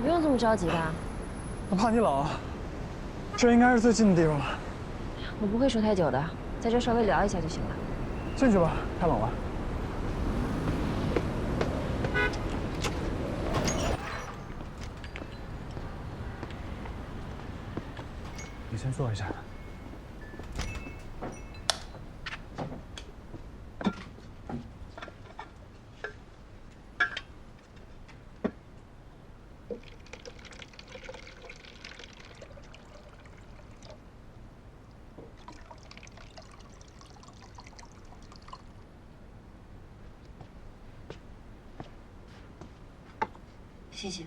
不用这么着急的。我怕你冷，这应该是最近的地方了。我不会说太久的，在这稍微聊一下就行了。进去吧，太冷了。你先坐一下。谢谢。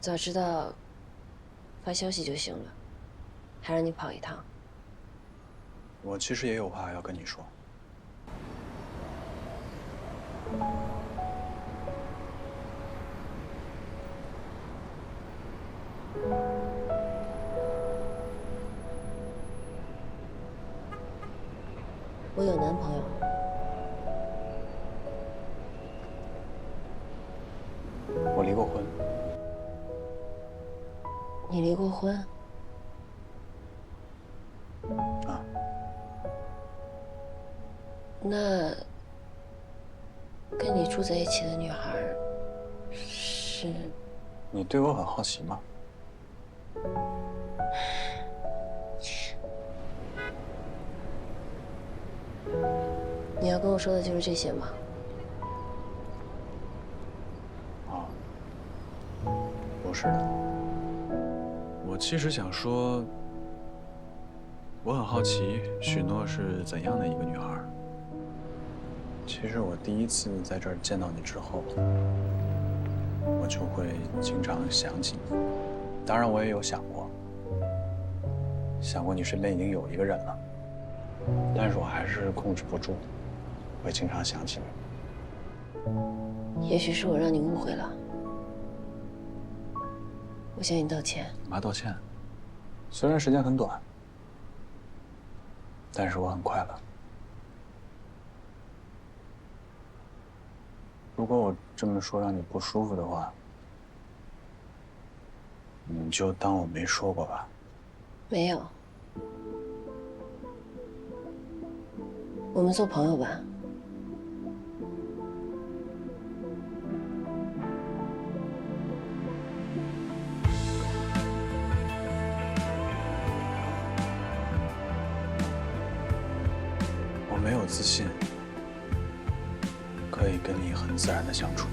早知道发消息就行了，还让你跑一趟。我其实也有话要跟你说。我有男朋友。我离过婚。你离过婚？啊。那跟你住在一起的女孩是？你对我很好奇吗？你要跟我说的就是这些吗？啊，不是的。我其实想说，我很好奇许诺是怎样的一个女孩。其实我第一次在这儿见到你之后，我就会经常想起你。当然，我也有想过你身边已经有一个人了，但是我还是控制不住，会经常想起你。也许是我让你误会了，我向你道歉。干嘛道歉？虽然时间很短，但是我很快乐。如果我这么说让你不舒服的话，你就当我没说过吧。没有，我们做朋友吧。我没有自信可以跟你很自然的相处。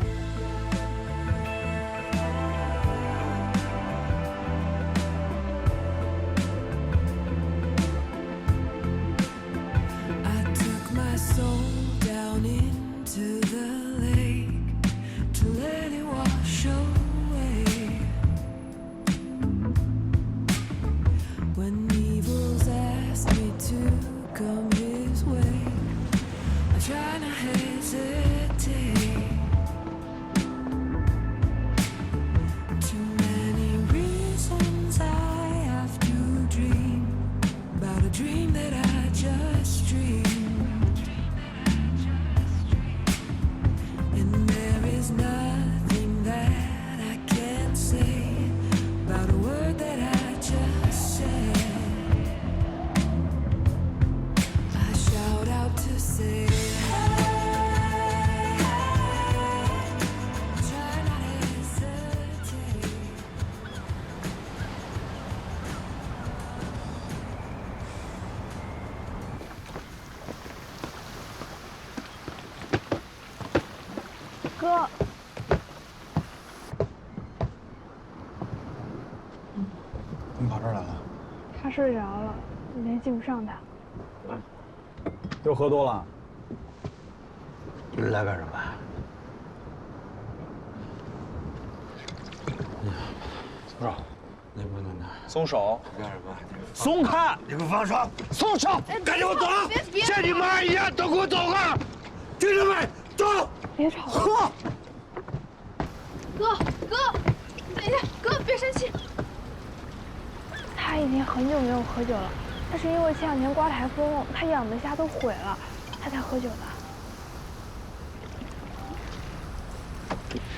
哥，怎么跑这儿来了？他睡着了，联系不上他。又喝多了？来干什么？松手！你不能拿。松手！干什么？松开！你给我放手！松手！赶紧给我走！像你妈一样，都给我走开！听着没？走！别吵了。喝！哥，等一下，哥别生气。他已经很久没有喝酒了，但是因为前2天刮台风，他养的虾都毁了，太太喝酒了。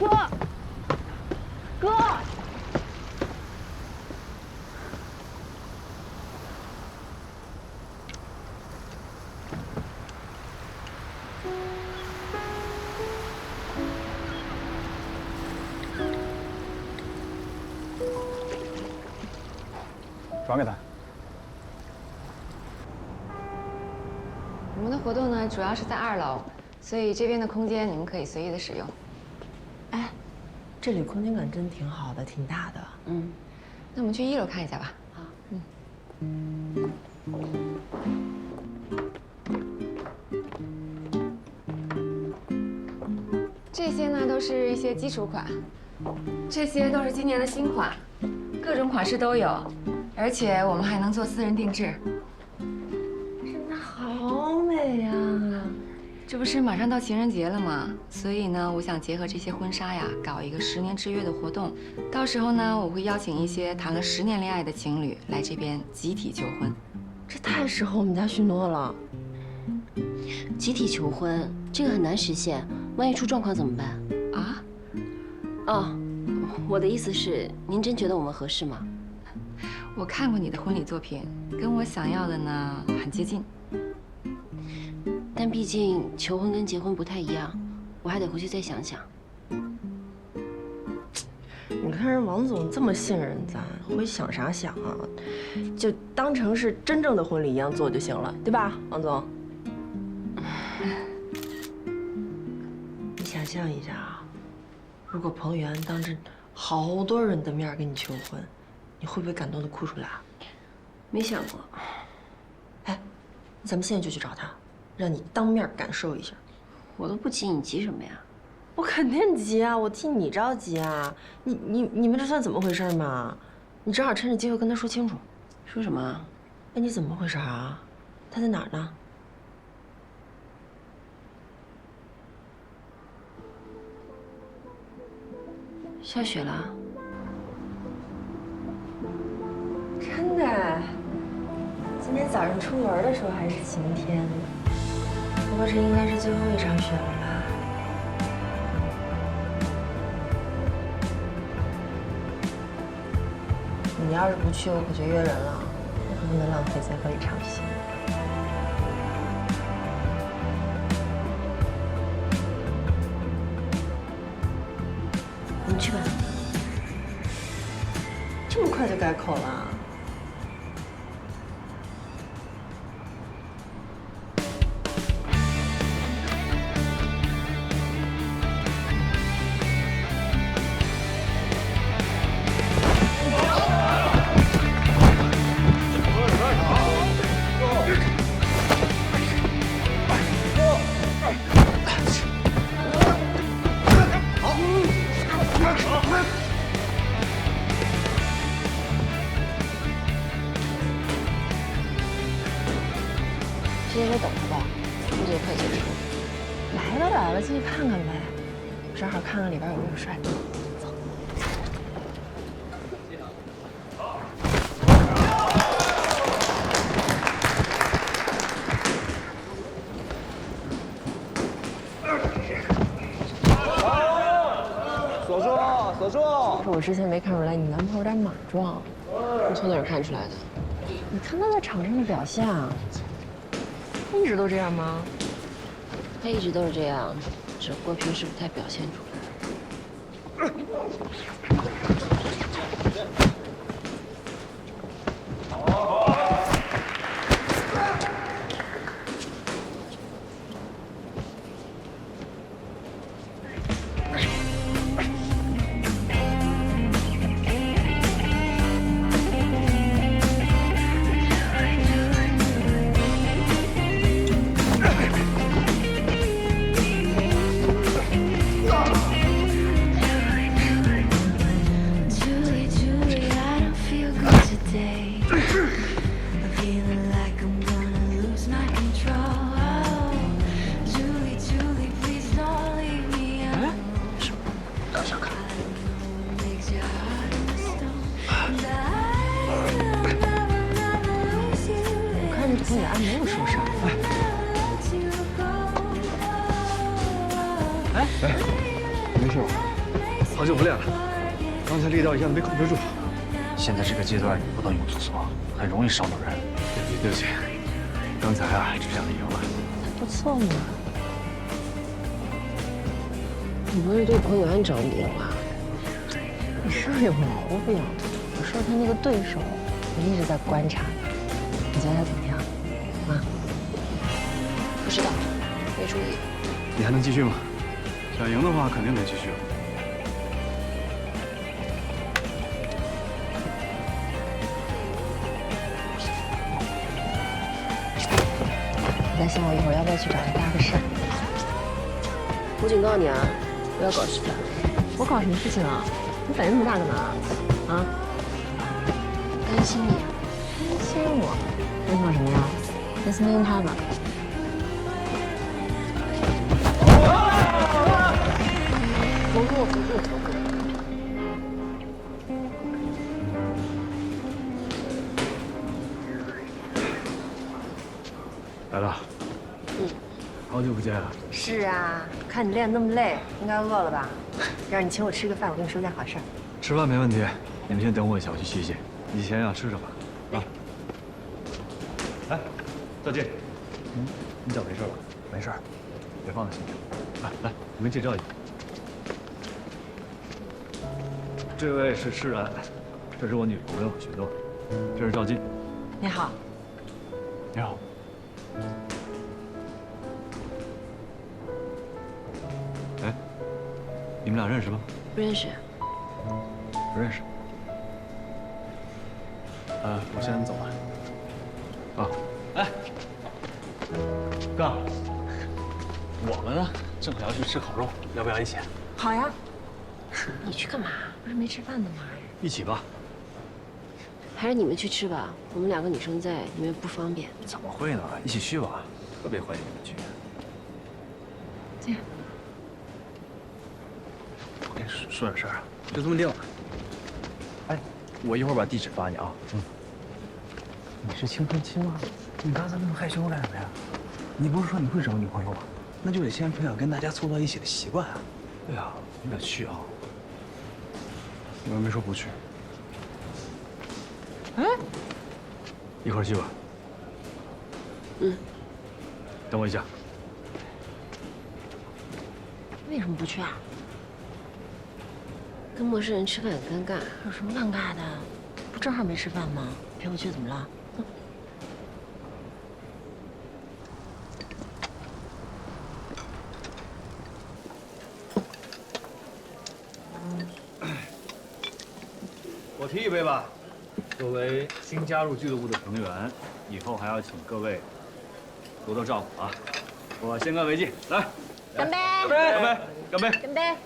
哥，哥，转给他。我们的活动呢，主要是在2楼，所以这边的空间你们可以随意的使用。哎，这里空间感真挺好的，挺大的。嗯，那我们去1楼看一下吧。好，这些呢都是一些基础款，这些都是今年的新款，各种款式都有，而且我们还能做私人定制。真的好美呀！这不是马上到情人节了吗？所以呢，我想结合这些婚纱呀，搞一个10年之约的活动。到时候呢，我会邀请一些谈了10年恋爱的情侣来这边集体求婚。这太适合我们家许诺了。集体求婚这个很难实现，万一出状况怎么办？啊？哦，我的意思是，您真觉得我们合适吗？我看过你的婚礼作品，跟我想要的呢很接近。但毕竟求婚跟结婚不太一样，我还得回去再想想。你看人王总这么信任咱，回去想啥想啊？就当成是真正的婚礼一样做就行了，对吧，王总？你想象一下啊，如果彭宇安当着好多人的面跟你求婚，你会不会感动的哭出来啊？没想过。哎，咱们现在就去找他，让你当面感受一下。我都不急，你急什么呀？我肯定急啊，我替你着急啊！你们这算怎么回事嘛？你正好趁着机会跟他说清楚。说什么？哎，你怎么回事啊？他在哪儿呢？下雪了。真的，今天早上出门的时候还是晴天，不过这应该是最后一场雪了吧？你要是不去，我可就约人了，我可不能浪费最后一场戏。你去吧。这么快就改口了？直接来等他吧，工作快结束。来了来了，进去看看呗，正好看看里边有没有帅的。走。锁住，锁住！我之前没看出来你男朋友有点莽撞，你从哪儿看出来的？你看他在场上的表现啊，他一直都这样吗？他一直都是这样，只不过平时不太表现出来。没事吧？好久不练了，刚才力道一下子没控制住。现在这个阶段不能用粗糙，很容易伤到人。对不起，刚才啊只想赢了。不错嘛。你不是对彭源着迷了吗？你是不是有毛病？我说他那个对手，我一直在观察他，你觉得他怎么样？啊？不知道，没注意。你还能继续吗？想赢的话，肯定得继续了。你在想我一会儿要不要去找他搭个讪？我警告你啊，不要搞事了。我搞什么事情啊？你反应那么大干嘛？啊？担心你，担心我？担心我什么呀？担心他吧。不顾。来了。好久不见啊。是啊，看你练那么累，应该饿了吧？让你请我吃个饭，我跟你说件好事儿。吃饭没问题，你们先等我一下，我去洗洗。你先呀，吃着吧。啊。来，赵进，你脚没事吧？没事，别放在心上。来，我给你介绍一下，这位是施然，这是我女朋友许诺，这是赵进。你好。你好。哎，你们俩认识吗？不认识。不认识。我先走了。啊，哎，哥，我们呢正好要去吃烤肉，要不要一起？好呀。你去干嘛？不是没吃饭呢吗？一起吧。还是你们去吃吧，我们两个女生在，你们不方便。怎么会呢？一起去吧，特别欢迎你们去。这样。我跟你说点事儿啊。就这么定了。哎，我一会儿把地址发你啊。你是青春期吗？你刚才那么害羞干什么呀？你不是说你会找女朋友吗？那就得先培养跟大家凑到一起的习惯啊。对啊，你得去啊。我又没说不去。一会儿去吧。等我一下。为什么不去啊？跟陌生人吃饭很尴尬。有什么尴尬的？不正好没吃饭吗？陪我去怎么了？我提一杯吧。作为新加入俱乐部的成员，以后还要请各位多多照顾啊！我先干为敬，来，干杯！干杯！干杯！干杯！干杯！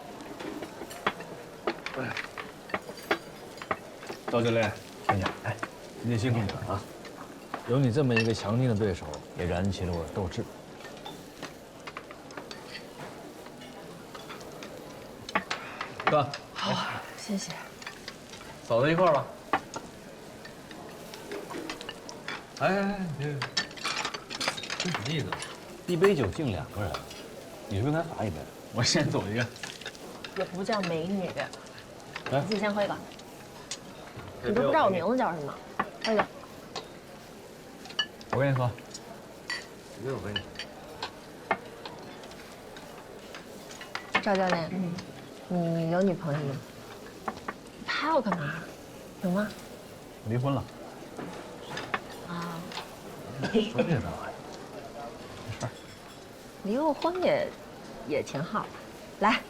赵教练，春霞，哎，你得辛苦点啊！有你这么一个强劲的对手，也燃起了我的斗志。哥，好，谢谢。嫂子一块儿吧。哎，这什么意思？一杯酒敬2个人，你是不是应该罚一杯？我先走一个。也不叫美女，来你自己先喝一个。你都不知道我名字叫什么？喝一个。我给你喝。你给我杯。赵教练，你有女朋友吗？你拍我干嘛？有吗？离婚了。啊，说这干嘛呀？没事儿。离过婚也挺好的。来，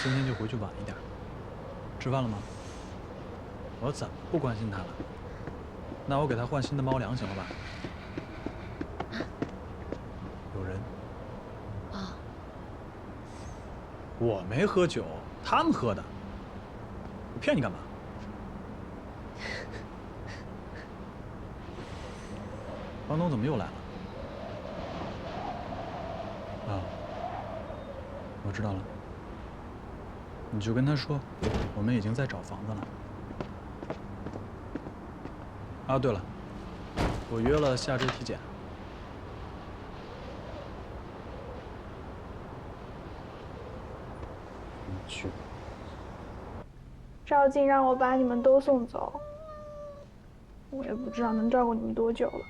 今天就回去晚一点。吃饭了吗？我怎么不关心他了？那我给他换新的猫粮行了吧？有人。啊，我没喝酒，他们喝的。我骗你干嘛？房东怎么又来了？啊，我知道了。你就跟他说，我们已经在找房子了。啊，对了，我约了下周体检。去。赵静让我把你们都送走，我也不知道能照顾你们多久了。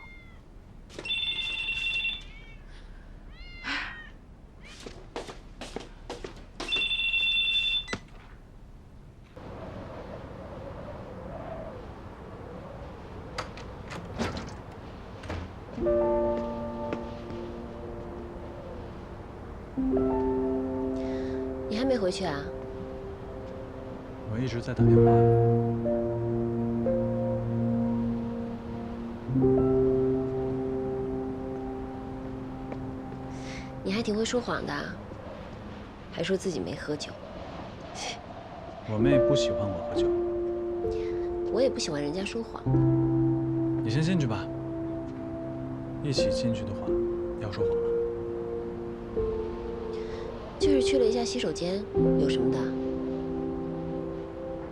你还没回去啊？我一直在打电话。你还挺会说谎的，还说自己没喝酒。我妹不喜欢我喝酒。我也不喜欢人家说谎。你先进去吧。一起进去的话，要说谎了。就是去了一下洗手间，有什么的？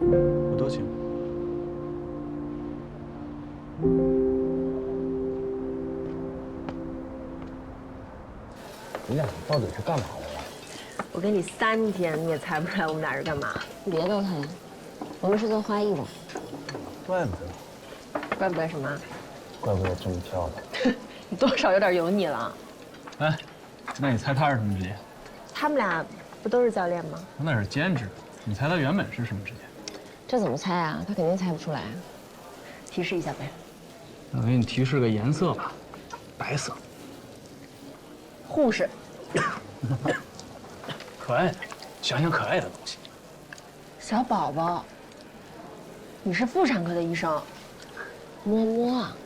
我都请。你俩到底是干嘛来了？我给你3天，你也猜不出来我们俩是干嘛。你别逗他了，我们是做花艺的。怪不得，怪不得什么？怪不得这么漂亮。你多少有点油腻了。哎，那你猜他是什么职业？他们俩不都是教练吗？那是兼职。你猜他原本是什么职业？这怎么猜啊？他肯定猜不出来。提示一下呗。我给你提示个颜色吧，白色。护士。可爱的，想想可爱的东西。小宝宝。你是妇产科的医生。摸摸啊，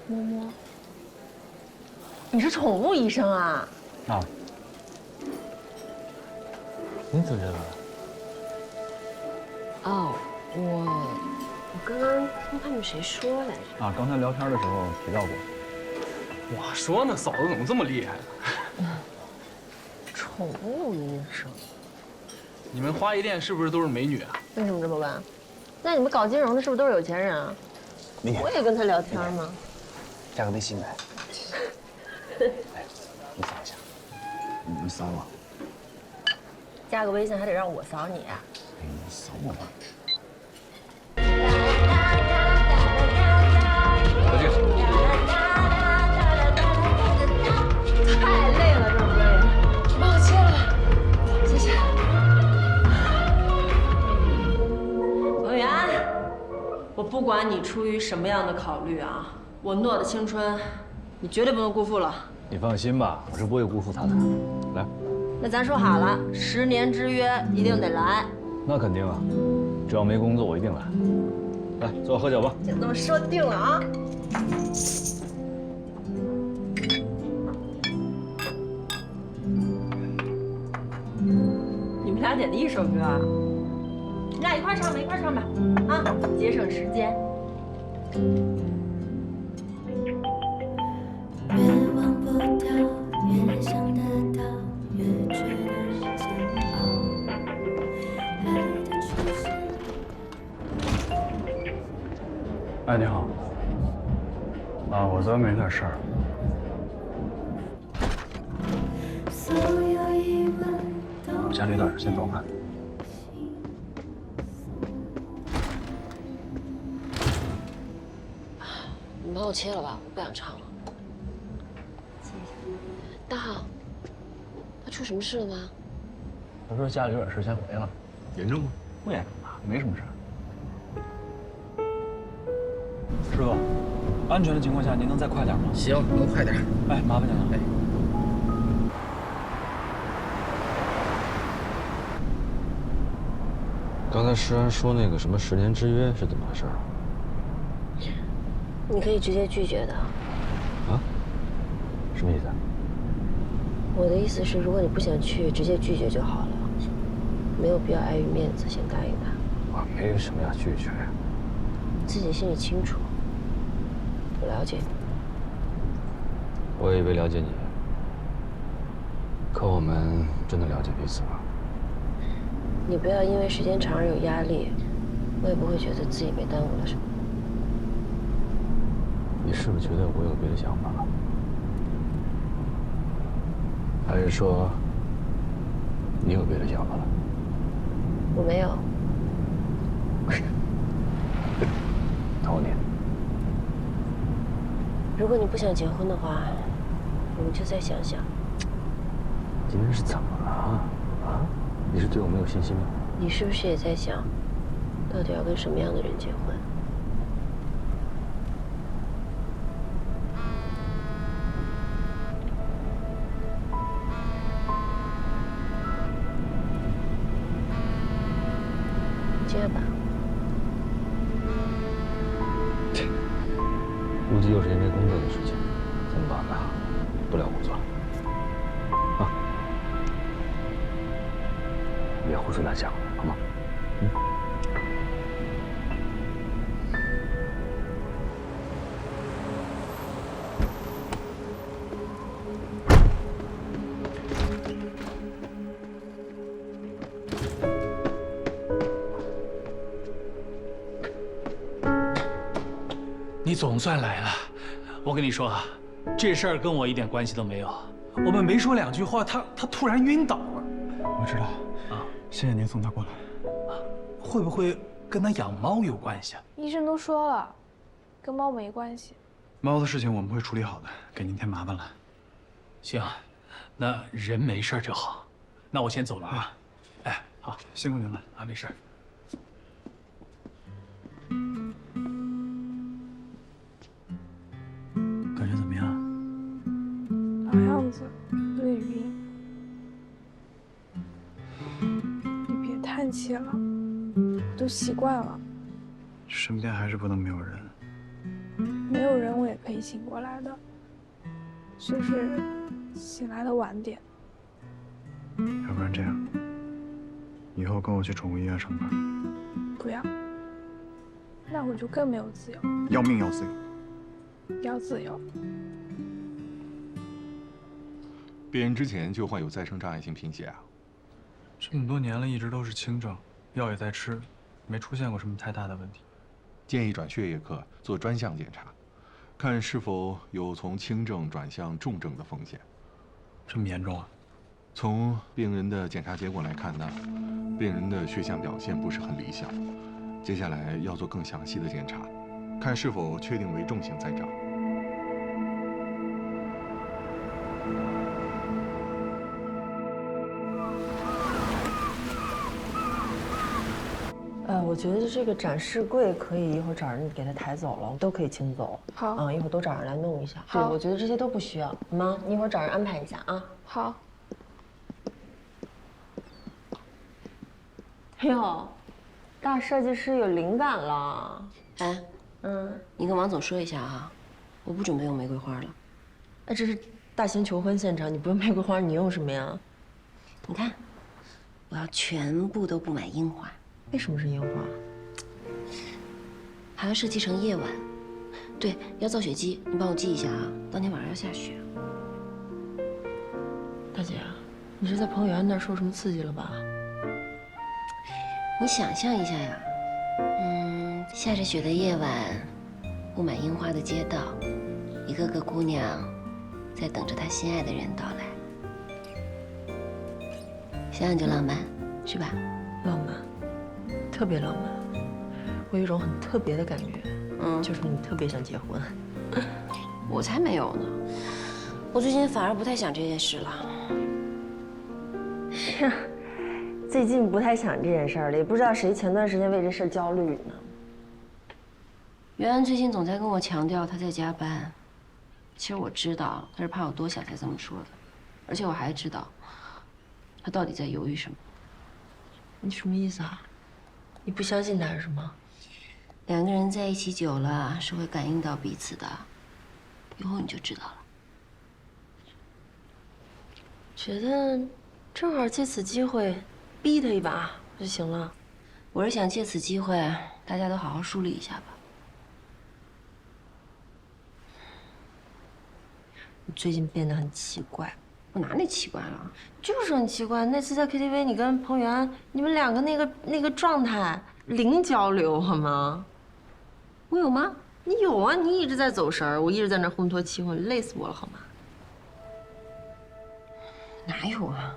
摸摸。你是宠物医生啊？啊。你怎么知道的？哦，我刚刚听他们谁说来着？啊，刚才聊天的时候提到过。我说呢，嫂子怎么这么厉害呢？宠物医生。你们花艺店是不是都是美女啊？为什么这么问？那你们搞金融的是不是都是有钱人啊？我也跟他聊天嘛。加个微信呗。哎，你扫一下。你扫我。加个微信还得让我扫你啊？哎，你扫我吧。再见。太累了，这么累。抱歉了，谢谢。文媛，我不管你出于什么样的考虑啊，我诺的青春，你绝对不能辜负了。你放心吧，我是不会辜负他的。来。那咱说好了，10年之约一定得来。那肯定啊，只要没工作，我一定来。来，坐喝酒吧。就这么说定了啊！你们俩点的一首歌啊？你俩一块唱吧，一块唱吧，啊，节省时间。越忘不掉，越想得到，越觉得煎熬。爱的出现。哎，你好。啊，我在外面有点事儿。我家里有点事，先走开。你帮我切了吧，我不想唱了。大浩，他出什么事了吗？他说家里有点事，先回了。严重吗？不严重吧，没什么事。师傅，安全的情况下，您能再快点吗？行，能快点。哎，麻烦您了。哎。刚才施安说那个什么10年之约是怎么回事？你可以直接拒绝的。啊？什么意思？我的意思是，如果你不想去，直接拒绝就好了，没有必要碍于面子先答应他。我没有什么要拒绝。你自己心里清楚。我了解你。我以为了解你，可我们真的了解彼此吗？你不要因为时间长而有压力，我也不会觉得自己被耽误了什么。你是不是觉得我有别的想法？还是说你有别的想法了？我没有。偷你。如果你不想结婚的话，我们就再想想。今天是怎么了啊？啊？你是对我没有信心吗？你是不是也在想，到底要跟什么样的人结婚？接吧。估计又是因为工作的事情。怎么办呢？不聊工作。啊，别胡思乱想，好吗？嗯。你总算来了，我跟你说啊，这事儿跟我一点关系都没有。我们没说两句话，他突然晕倒了。我知道，啊，谢谢您送他过来。会不会跟他养猫有关系啊？医生都说了，跟猫没关系。猫的事情我们会处理好的，给您添麻烦了。行，那人没事就好。那我先走了啊。哎，好，辛苦您了啊，没事。感觉怎么样？老样子，有点晕。你别叹气了，我都习惯了。身边还是不能没有人。没有人我也可以醒过来的，就是醒来的晚点。要不然这样，以后跟我去宠物医院上班。不要，那我就更没有自由。要命要自由。要自由。病人之前就患有再生障碍性贫血啊？这么多年了，一直都是轻症，药也在吃，没出现过什么太大的问题。建议转血液科做专项检查，看是否有从轻症转向重症的风险。这么严重啊？从病人的检查结果来看呢，病人的血象表现不是很理想，接下来要做更详细的检查，看是否确定为重型再长。我觉得这个展示柜可以一会儿找人给它抬走了，都可以清走。好，一会儿都找人来弄一下。好，对，我觉得这些都不需要，好吗？你一会儿找人安排一下啊。好。哎呦，大设计师有灵感了。哎，你跟王总说一下啊，我不准备用玫瑰花了。哎，这是大型求婚现场，你不用玫瑰花，你用什么呀？你看，我要全部都布满樱花。为什么是樱花？还要设计成夜晚。对，要造雪机，你帮我记一下啊，当天晚上要下雪。大姐，你是在彭源那儿受什么刺激了吧？你想象一下呀，下着雪的夜晚，布满樱花的街道，一个个姑娘在等着她心爱的人到来，想想就浪漫，是吧？浪漫。特别浪漫，我有一种很特别的感觉，就是你特别想结婚。我才没有呢，我最近反而不太想这件事了。最近不太想这件事了，也不知道谁前段时间为这事焦虑呢。袁安最近总在跟我强调他在加班，其实我知道他是怕我多想才这么说的，而且我还知道他到底在犹豫什么。你什么意思啊？你不相信他是吗？两个人在一起久了是会感应到彼此的，以后你就知道了。觉得正好借此机会逼他一把就行了。我是想借此机会，大家都好好梳理一下吧。你最近变得很奇怪。我哪里奇怪了？就是很奇怪。那次在 KTV， 你跟彭源，你们两个那个状态零交流，好吗？我有吗？你有啊，你一直在走神儿，我一直在那烘托气氛，累死我了，好吗？哪有啊？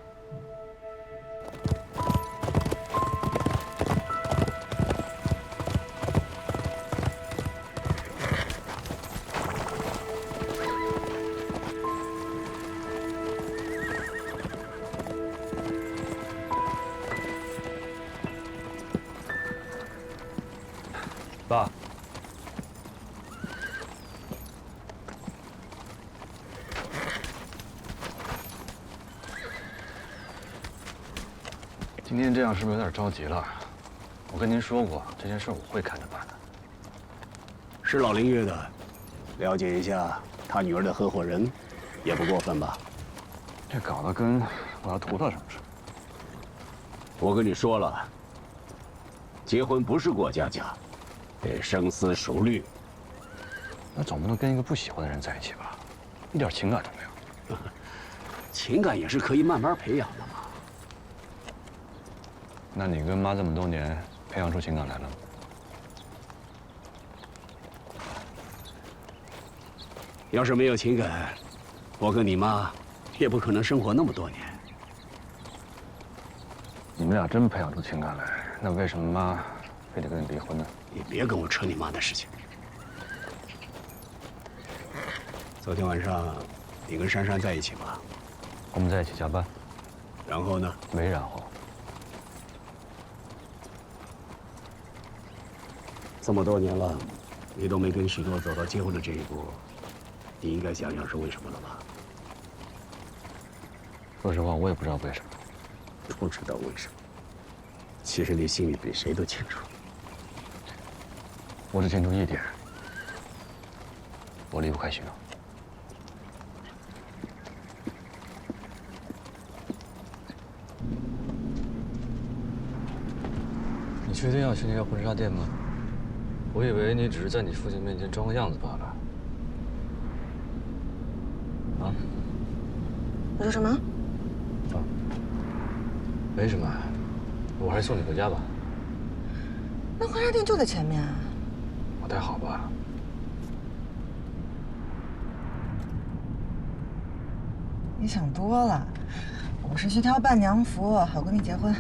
爸。今天这样是不是有点着急了？我跟您说过，这件事我会看着办的。是老林约的，了解一下他女儿的合伙人，也不过分吧？这搞得跟我要图他什么似的。我跟你说了，结婚不是过家家，得深思熟虑。那总不能跟一个不喜欢的人在一起吧？一点情感都没有。情感也是可以慢慢培养的嘛。那你跟妈这么多年，培养出情感来了吗？要是没有情感，我跟你妈也不可能生活那么多年。你们俩真培养出情感来，那为什么妈非得跟你离婚呢？你别跟我扯你妈的事情。昨天晚上，你跟珊珊在一起吗？我们在一起加班。然后呢？没然后。这么多年了，你都没跟许诺走到结婚的这一步，你应该想想是为什么了吧？说实话，我也不知道为什么。不知道为什么，其实你心里比谁都清楚。我只清楚一点，我离不开许诺。你确定要去那家婚纱店吗？我以为你只是在你父亲面前装个样子罢了。啊？你说什么？没什么，我还是送你回家吧。那婚纱店就在前面。不太好吧？你想多了，我是去挑伴娘服，好跟你结婚。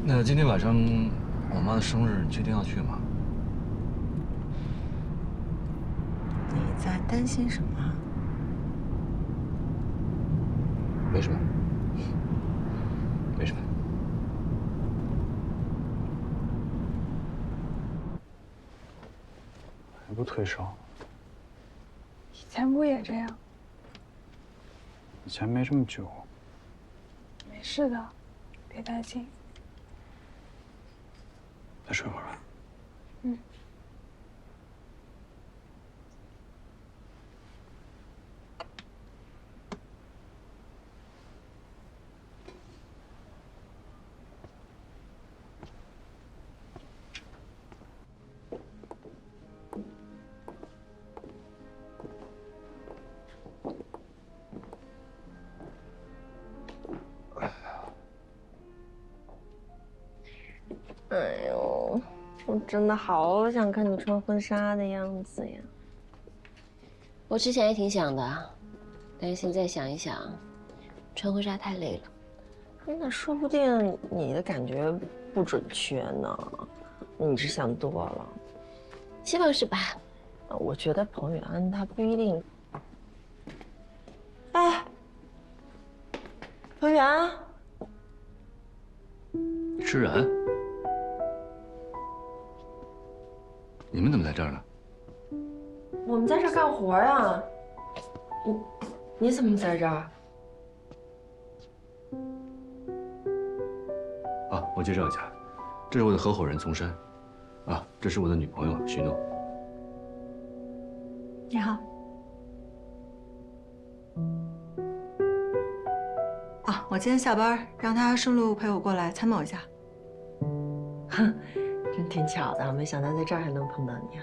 那今天晚上我妈的生日，你确定要去吗？你在担心什么？没什么，没什么。还不退烧？以前不也这样？以前没这么久。没事的，别担心。再睡会儿吧。嗯。哎呦，我真的好想看你穿婚纱的样子呀！我之前也挺想的，但是现在想一想，穿婚纱太累了。那说不定你的感觉不准确呢，你是想多了。希望是吧？我觉得彭宇安他不一定。哎，彭宇安，施然，你们怎么在这儿呢？我们在这干活呀。你怎么在这儿？啊，我介绍一下，这是我的合伙人丛珊，啊，这是我的女朋友许诺。你好。啊，我今天下班，让他顺路陪我过来参谋一下。哼，真挺巧的，没想到在这儿还能碰到你啊。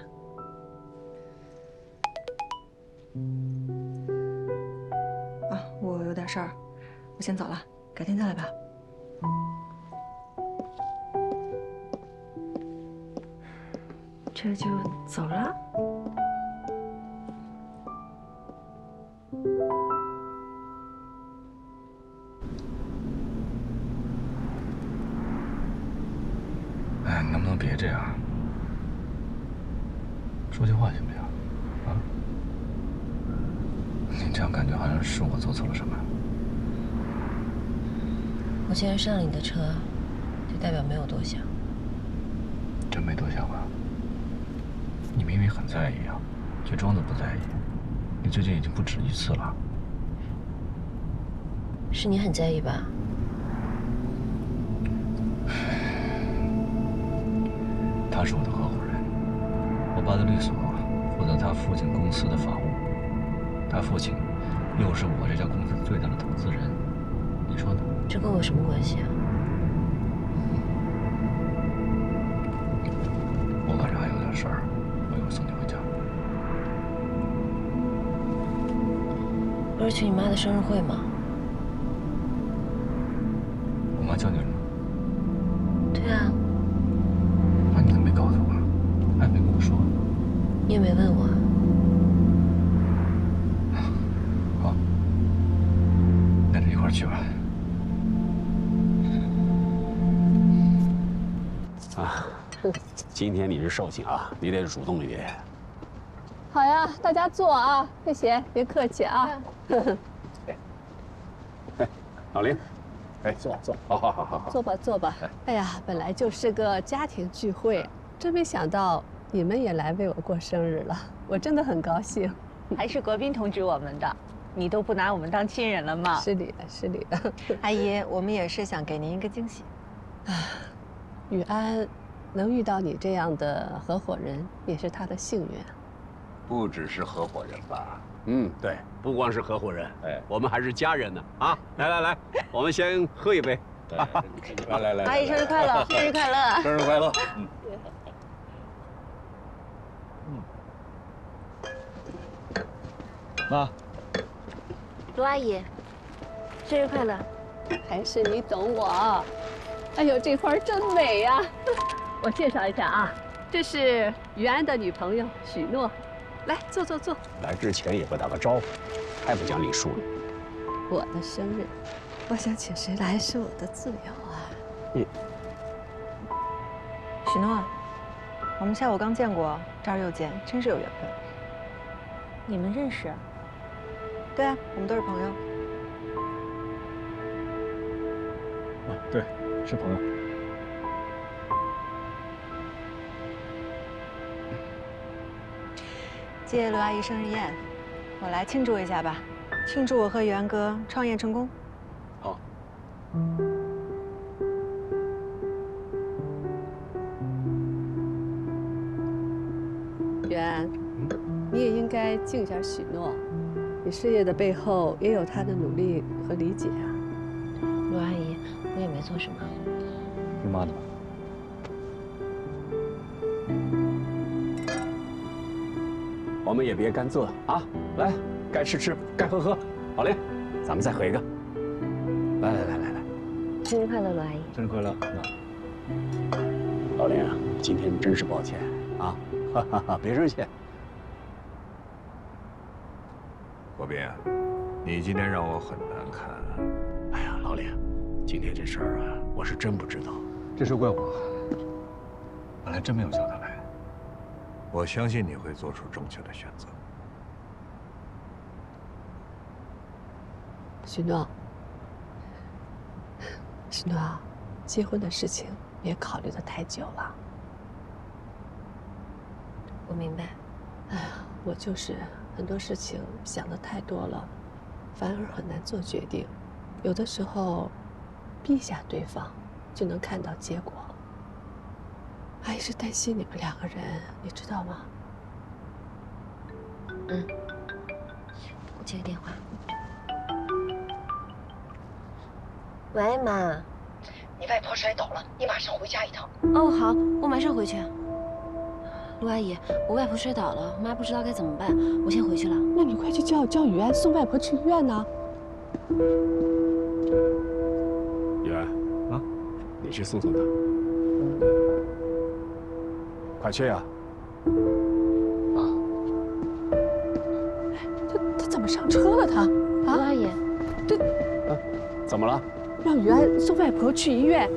啊，我有点事儿，我先走了，改天再来吧。这就走了？哎，能不能别这样？说句话行不行？啊？你这样感觉好像是我做错了什么。我既然上了你的车，就代表没有多想。真没多想啊？你明明很在意啊，却装作不在意。你最近已经不止一次了。是你很在意吧？他是我的合伙人，我爸的律所负责他父亲公司的法务，他父亲又是我这家公司最大的投资人，你说呢？这跟我什么关系啊？我晚上还有点事儿，我一会儿送你回家。不是去你妈的生日会吗？我妈叫你了吗？对啊。那你怎么没告诉我？还没跟我说？你也没问我。好，那就一块儿去吧。啊，今天你是寿星啊，你得主动一点。好呀，大家坐啊，谢谢，别客气啊。哎，老林，哎，坐，好。坐吧，坐吧。哎呀，本来就是个家庭聚会，真没想到你们也来为我过生日了，我真的很高兴。还是国斌通知我们的，你都不拿我们当亲人了吗？是的，是的。阿姨，我们也是想给您一个惊喜。雨安能遇到你这样的合伙人，也是他的幸运。不只是合伙人吧？嗯，对，不光是合伙人，哎，我们还是家人呢啊！来，我们先喝一杯。来，阿姨生日快乐，生日快乐，生日快乐！妈，罗阿姨，生日快乐！还是你懂我。哎呦，这花真美呀！我介绍一下啊，这是于安的女朋友许诺。来，坐。来之前也不打个招呼，太不讲礼数了。我的生日，我想请谁来是我的自由啊。许诺，我们下午刚见过，这儿又见，真是有缘分。你们认识？对啊，我们都是朋友。对，是朋友。借刘阿姨生日宴，我来庆祝一下吧，庆祝我和元哥创业成功。好。元，你也应该敬一下许诺，你事业的背后也有他的努力和理解啊。罗阿姨，我也没做什么。听妈的吧。我们也别干坐啊，来，该吃吃，该喝喝。老林，咱们再喝一个。来，生日快乐，罗阿姨！生日快乐！老林啊，今天真是抱歉啊，别生气。国斌，你今天让我很难堪。哎呀，老林，今天这事儿啊，我是真不知道。这事怪我，本来真没有叫他来。我相信你会做出正确的选择。许诺，结婚的事情别考虑得太久了。我明白。哎呀，我就是很多事情想得太多了，反而很难做决定。有的时候，逼一下对方，就能看到结果。阿姨是担心你们两个人，你知道吗？我接个电话。喂，妈。你外婆摔倒了，你马上回家一趟。哦，好，我马上回去。罗阿姨，我外婆摔倒了，妈不知道该怎么办，我先回去了。那你快去叫雨安送外婆去医院呢。雨安啊，你去送她。快去呀！他怎么上车了？他啊，罗阿姨，怎么了？让雨安送外婆去医院，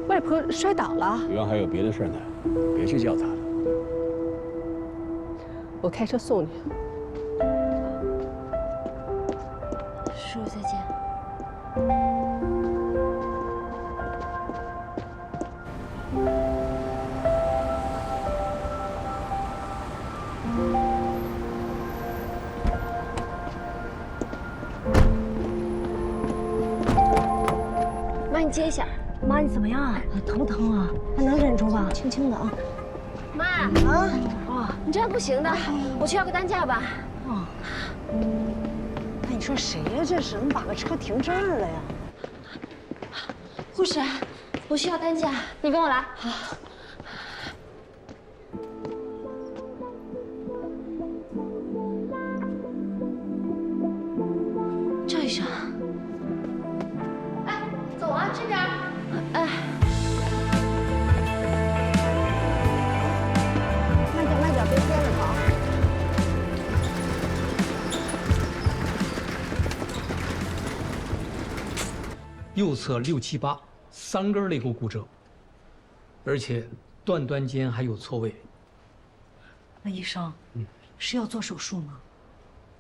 外婆摔倒了。雨安还有别的事呢，别去叫她了。我开车送你。叔叔再见。接一下。妈，你怎么样啊？疼不疼啊？还能忍住吧？轻轻的啊。妈啊，你这样不行的，我去要个担架吧。哦，哎，你说谁呀？这是怎么把个车停这儿了呀？护士，我需要担架，你跟我来。好。赵医生，哎，走啊，这边。哎。慢点，慢点，别颠着跑。右侧6、7、8，3根肋骨骨折，而且段端间还有错位。那医生，是要做手术吗？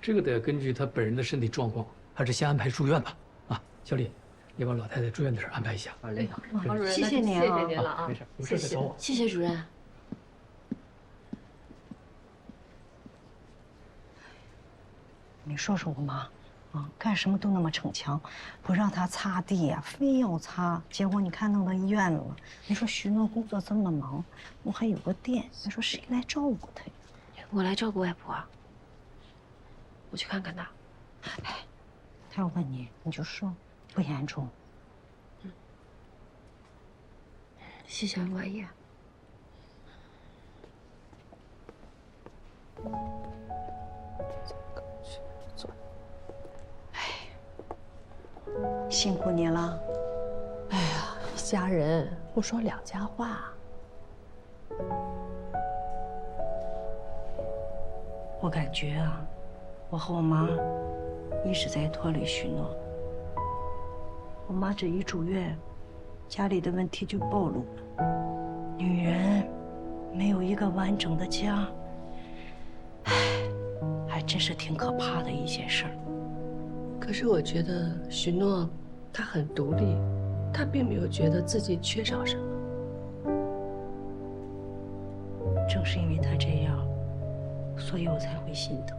这个得根据他本人的身体状况，还是先安排住院吧。啊，小李，你把老太太住院的事安排一下。哎，王主任，谢谢您啊，谢谢您了啊，没事，有事再找我。谢谢主任。你说说我妈，啊，干什么都那么逞强，不让她擦地呀，非要擦，结果你看弄到医院了。你说许诺工作这么忙，我还有个店，你说谁来照顾她呀？我来照顾外婆，我去看看她。哎，她要问你，你就说不严重。谢谢王阿姨。辛苦你了。哎呀，一家人不说两家话。我感觉啊，我和我妈一直在拖累许诺。我妈这一住院，家里的问题就暴露了。女人没有一个完整的家，唉，还真是挺可怕的一件事儿。可是我觉得许诺他很独立，他并没有觉得自己缺少什么。正是因为他这样，所以我才会心疼。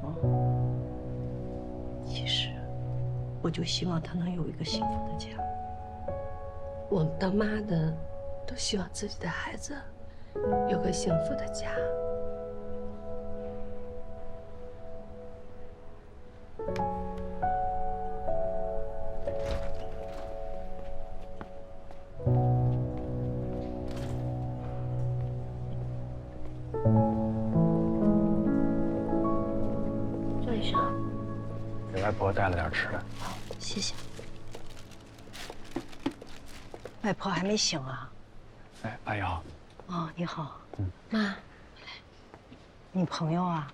其实，我就希望他能有一个幸福的家。我们当妈的都希望自己的孩子有个幸福的家。赵医生，给外婆带了点吃的。好，谢谢。外婆还没醒啊？哎，阿姨好。哦，你好。妈，你朋友啊？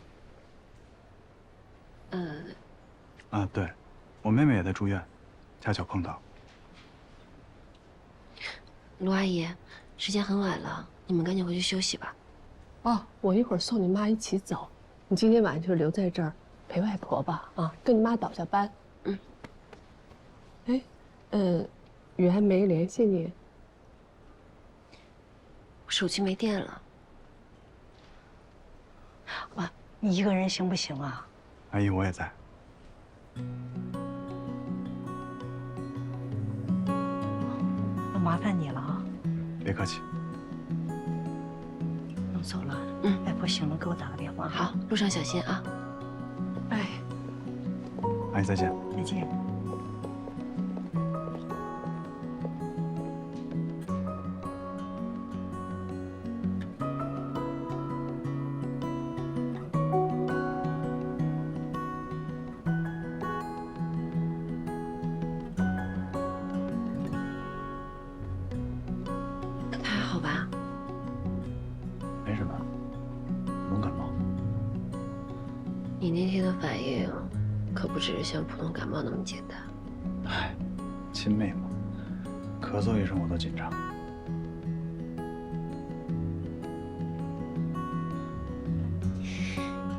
啊，对，我妹妹也在住院，恰巧碰到。卢阿姨，时间很晚了，你们赶紧回去休息吧。哦，我一会儿送你妈一起走，你今天晚上就留在这儿陪外婆吧。啊，跟你妈倒下班。哎，雨还没联系你。我手机没电了。哇，你一个人行不行啊？阿姨，我也在。那麻烦你了啊。别客气。能走了。外婆醒了给我打个电话。好，路上小心啊。哎，阿姨再见。再见。你那天的反应，可不只是像普通感冒那么简单。哎，亲妹嘛，咳嗽一声我都紧张。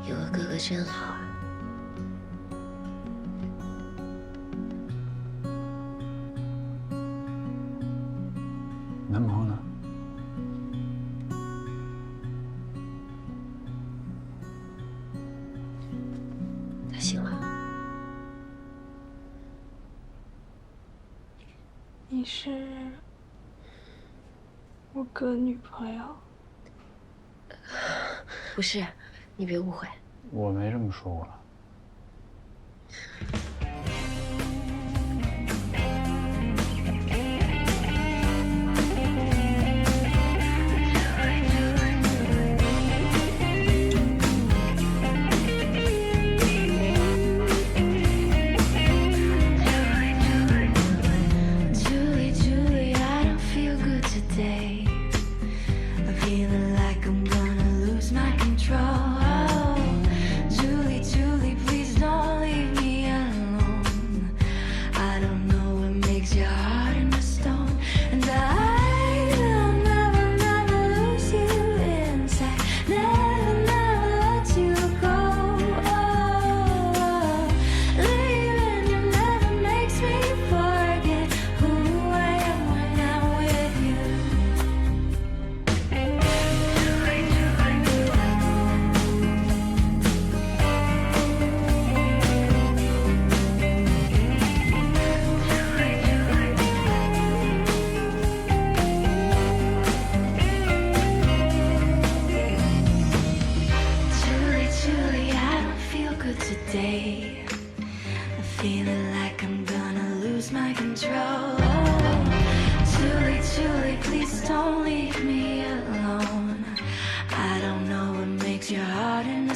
有个哥哥真好。男朋友呢？他醒了。你是我哥女朋友？不是，你别误会。我没这么说过。Your heart in a